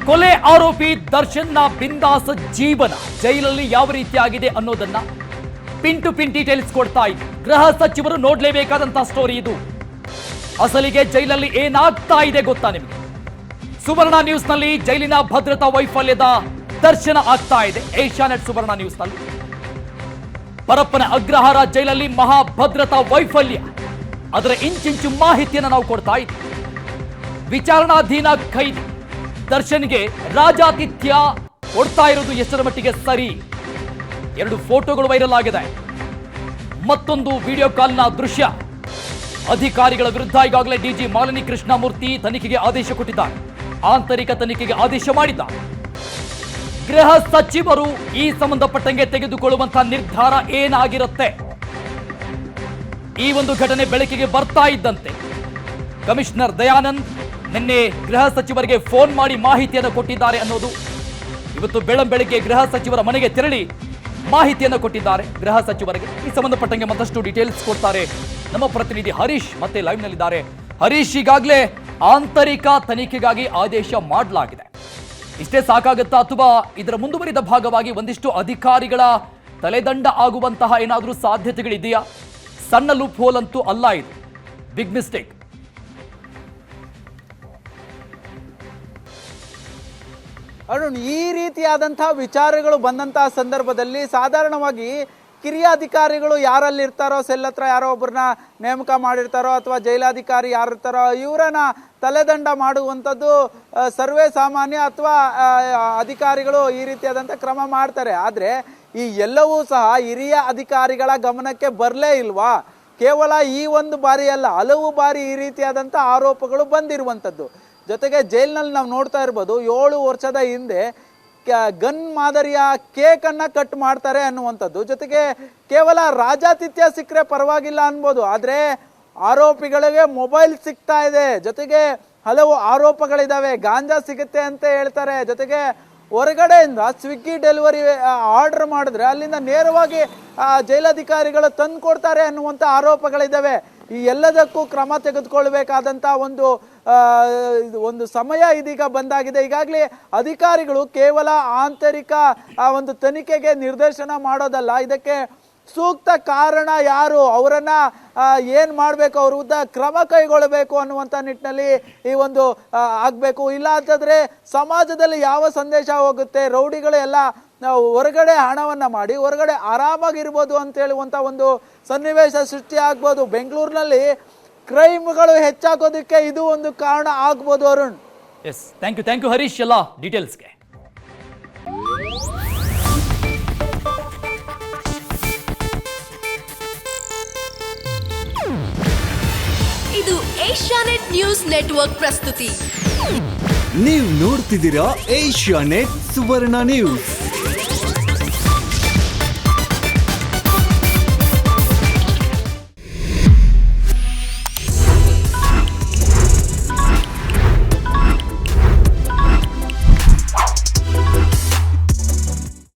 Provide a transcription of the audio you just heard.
ಕೊಲೆ ಆರೋಪಿ ದರ್ಶನ್ನ ಬಿಂದಾಸ್ ಜೀವನ ಜೈಲಲ್ಲಿ ಯಾವ ರೀತಿಯಾಗಿದೆ ಅನ್ನೋದನ್ನ ಪಿನ್ ಟು ಪಿನ್ ಡೀಟೇಲ್ಸ್ ಕೊಡ್ತಾ ಇದ್ರು. ಗೃಹ ಸಚಿವರು ನೋಡ್ಲೇಬೇಕಾದಂತಹ ಸ್ಟೋರಿ ಇದು. ಅಸಲಿಗೆ ಜೈಲಲ್ಲಿ ಏನಾಗ್ತಾ ಇದೆ ಗೊತ್ತಾ ನಿಮಗೆ? ಸುವರ್ಣ ನ್ಯೂಸ್ ನಲ್ಲಿ ಜೈಲಿನ ಭದ್ರತಾ ವೈಫಲ್ಯದ ದರ್ಶನ ಆಗ್ತಾ ಇದೆ. ಏಷ್ಯಾನೆಟ್ ಸುವರ್ಣ ನ್ಯೂಸ್ ನಲ್ಲಿ ಪರಪ್ಪನ ಅಗ್ರಹಾರ ಜೈಲಲ್ಲಿ ಮಹಾ ಭದ್ರತಾ ವೈಫಲ್ಯ, ಅದರ ಇಂಚಿಂಚು ಮಾಹಿತಿಯನ್ನು ನಾವು ಕೊಡ್ತಾ ಇದ್ದೀವಿ. ವಿಚಾರಣಾಧೀನ ಖೈದಿ ದರ್ಶನ್ಗೆ ರಾಜಾತಿಥ್ಯ ಕೊಡ್ತಾ ಇರೋದು ಎಷ್ಟರ ಮಟ್ಟಿಗೆ ಸರಿ? 2 ಫೋಟೋಗಳು ವೈರಲ್ ಆಗಿದೆ. ಮತ್ತೊಂದು ವಿಡಿಯೋ ಕಾಲ್ನ ದೃಶ್ಯ. ಅಧಿಕಾರಿಗಳ ವಿರುದ್ಧ ಈಗಾಗಲೇ ಡಿಜಿ ಮಾಲಿನಿ ಕೃಷ್ಣಮೂರ್ತಿ ತನಿಖೆಗೆ ಆದೇಶ ಕೊಟ್ಟಿದ್ದಾರೆ. ಆಂತರಿಕ ತನಿಖೆಗೆ ಆದೇಶ ಮಾಡಿದ್ದಾರೆ. ಗೃಹ ಸಚಿವರು ಈ ಸಂಬಂಧಪಟ್ಟಂಗೆ ತೆಗೆದುಕೊಳ್ಳುವಂತಹ ನಿರ್ಧಾರ ಏನಾಗಿರುತ್ತೆ? ಈ ಒಂದು ಘಟನೆ ಬೆಳಕಿಗೆ ಬರ್ತಾ ಇದ್ದಂತೆ ಕಮಿಷನರ್ ದಯಾನಂದ್ ನಿನ್ನೆ ಗೃಹ ಸಚಿವರಿಗೆ ಫೋನ್ ಮಾಡಿ ಮಾಹಿತಿಯನ್ನು ಕೊಟ್ಟಿದ್ದಾರೆ ಅನ್ನೋದು. ಇವತ್ತು ಬೆಳಗ್ಗೆ ಗೃಹ ಸಚಿವರ ಮನೆಗೆ ತೆರಳಿ ಮಾಹಿತಿಯನ್ನು ಕೊಟ್ಟಿದ್ದಾರೆ ಗೃಹ ಸಚಿವರಿಗೆ. ಈ ಸಂಬಂಧಪಟ್ಟಂಗೆ ಮತ್ತಷ್ಟು ಡೀಟೇಲ್ಸ್ ಕೊಡ್ತಾರೆ ನಮ್ಮ ಪ್ರತಿನಿಧಿ ಹರೀಶ್ ಮತ್ತೆ ಲೈವ್ ನಲ್ಲಿದ್ದಾರೆ. ಹರೀಶ್, ಈಗಾಗಲೇ ಆಂತರಿಕ ತನಿಖೆಗಾಗಿ ಆದೇಶ ಮಾಡಲಾಗಿದೆ. ಇಷ್ಟೇ ಸಾಕಾಗುತ್ತಾ ಅಥವಾ ಇದರ ಮುಂದುವರಿದ ಭಾಗವಾಗಿ ಒಂದಿಷ್ಟು ಅಧಿಕಾರಿಗಳ ತಲೆದಂಡ ಆಗುವಂತಹ ಏನಾದರೂ ಸಾಧ್ಯತೆಗಳಿದೆಯಾ? ಸಣ್ಣ ಲೂಪ್ ಹೋಲ್ ಅಂತೂ ಅಲ್ಲ, ಇದು ಬಿಗ್ ಮಿಸ್ಟೇಕ್. ಅರುಣ್, ಈ ರೀತಿಯಾದಂತಹ ವಿಚಾರಗಳು ಬಂದಂತಹ ಸಂದರ್ಭದಲ್ಲಿ ಸಾಧಾರಣವಾಗಿ ಕಿರಿಯ ಅಧಿಕಾರಿಗಳು ಯಾರಲ್ಲಿ ಇರ್ತಾರೋ, ಸೆಲ್ ಹತ್ರ ಯಾರೋ ಒಬ್ಬರನ್ನ ನೇಮಕ ಮಾಡಿರ್ತಾರೋ ಅಥವಾ ಜೈಲಾಧಿಕಾರಿ ಯಾರು ಇರ್ತಾರೋ ಇವರನ್ನ ತಲೆದಂಡ ಮಾಡುವಂಥದ್ದು ಸರ್ವೇ ಸಾಮಾನ್ಯ, ಅಥವಾ ಅಧಿಕಾರಿಗಳು ಈ ರೀತಿಯಾದಂಥ ಕ್ರಮ ಮಾಡ್ತಾರೆ. ಆದರೆ ಈ ಎಲ್ಲವೂ ಸಹ ಹಿರಿಯ ಅಧಿಕಾರಿಗಳ ಗಮನಕ್ಕೆ ಬರಲೇ ಇಲ್ವಾ? ಕೇವಲ ಈ ಒಂದು ಬಾರಿ ಅಲ್ಲ, ಹಲವು ಬಾರಿ ಈ ರೀತಿಯಾದಂಥ ಆರೋಪಗಳು ಬಂದಿರುವಂಥದ್ದು. ಜೊತೆಗೆ ಜೈಲಿನಲ್ಲಿ ನಾವು ನೋಡ್ತಾ ಇರ್ಬೋದು, 7 ವರ್ಷದ ಹಿಂದೆ ಗನ್ ಮಾದರಿಯ ಕೇಕ್ ಅನ್ನ ಕಟ್ ಮಾಡ್ತಾರೆ ಅನ್ನುವಂಥದ್ದು. ಜೊತೆಗೆ ಕೇವಲ ರಾಜಾತಿಥ್ಯ ಸಿಕ್ಕರೆ ಪರವಾಗಿಲ್ಲ ಅನ್ಬೋದು, ಆದರೆ ಆರೋಪಿಗಳಿಗೆ ಮೊಬೈಲ್ ಸಿಗ್ತಾ ಇದೆ. ಜೊತೆಗೆ ಹಲವು ಆರೋಪಗಳಿದಾವೆ. ಗಾಂಜಾ ಸಿಗುತ್ತೆ ಅಂತ ಹೇಳ್ತಾರೆ. ಜೊತೆಗೆ ಹೊರಗಡೆಯಿಂದ ಸ್ವಿಗ್ಗಿ ಡೆಲಿವರಿ ಆರ್ಡರ್ ಮಾಡಿದ್ರೆ ಅಲ್ಲಿಂದ ನೇರವಾಗಿ ಜೈಲಾಧಿಕಾರಿಗಳು ತಂದು ಕೊಡ್ತಾರೆ ಅನ್ನುವಂಥ ಆರೋಪಗಳಿದ್ದಾವೆ. ಈ ಎಲ್ಲದಕ್ಕೂ ಕ್ರಮ ತೆಗೆದುಕೊಳ್ಬೇಕಾದಂಥ ಒಂದು ಸಮಯ ಇದೀಗ ಬಂದಾಗಿದೆ. ಈಗಾಗಲೇ ಅಧಿಕಾರಿಗಳು ಕೇವಲ ಆಂತರಿಕ ಒಂದು ತನಿಖೆಗೆ ನಿರ್ದೇಶನ ಮಾಡೋದಲ್ಲ, ಇದಕ್ಕೆ ಸೂಕ್ತ ಕಾರಣ ಯಾರು, ಅವರನ್ನ ಏನ್ ಮಾಡಬೇಕು, ಅವ್ರ ವಿರುದ್ಧ ಕ್ರಮ ಕೈಗೊಳ್ಳಬೇಕು ಅನ್ನುವಂಥ ನಿಟ್ಟಿನಲ್ಲಿ ಈ ಒಂದು ಆಗಬೇಕು. ಇಲ್ಲ ಅಂತಂದ್ರೆ ಸಮಾಜದಲ್ಲಿ ಯಾವ ಸಂದೇಶ ಹೋಗುತ್ತೆ? ರೌಡಿಗಳು ಎಲ್ಲ ಹೊರಗಡೆ ಹಣವನ್ನ ಮಾಡಿ ಹೊರಗಡೆ ಆರಾಮಾಗಿರ್ಬೋದು ಅಂತ ಹೇಳುವಂಥ ಒಂದು ಸನ್ನಿವೇಶ ಸೃಷ್ಟಿ ಆಗ್ಬೋದು. ಬೆಂಗಳೂರಿನಲ್ಲಿ ಕ್ರೈಮ್ಗಳು ಹೆಚ್ಚಾಗೋದಕ್ಕೆ ಇದು ಒಂದು ಕಾರಣ ಆಗ್ಬೋದು. Arun, yes, thank you Harish ಎಲ್ಲ ಡೀಟೇಲ್ಸ್ಗೆ. ಇದು ಏಷ್ಯಾನೆಟ್ ನ್ಯೂಸ್ ನೆಟ್ವರ್ಕ್ ಪ್ರಸ್ತುತಿ. ನೀವು ನೋಡ್ತಿದ್ದೀರಾ ಏಷ್ಯಾನೆಟ್ ಸುವರ್ಣ ನ್ಯೂಸ್.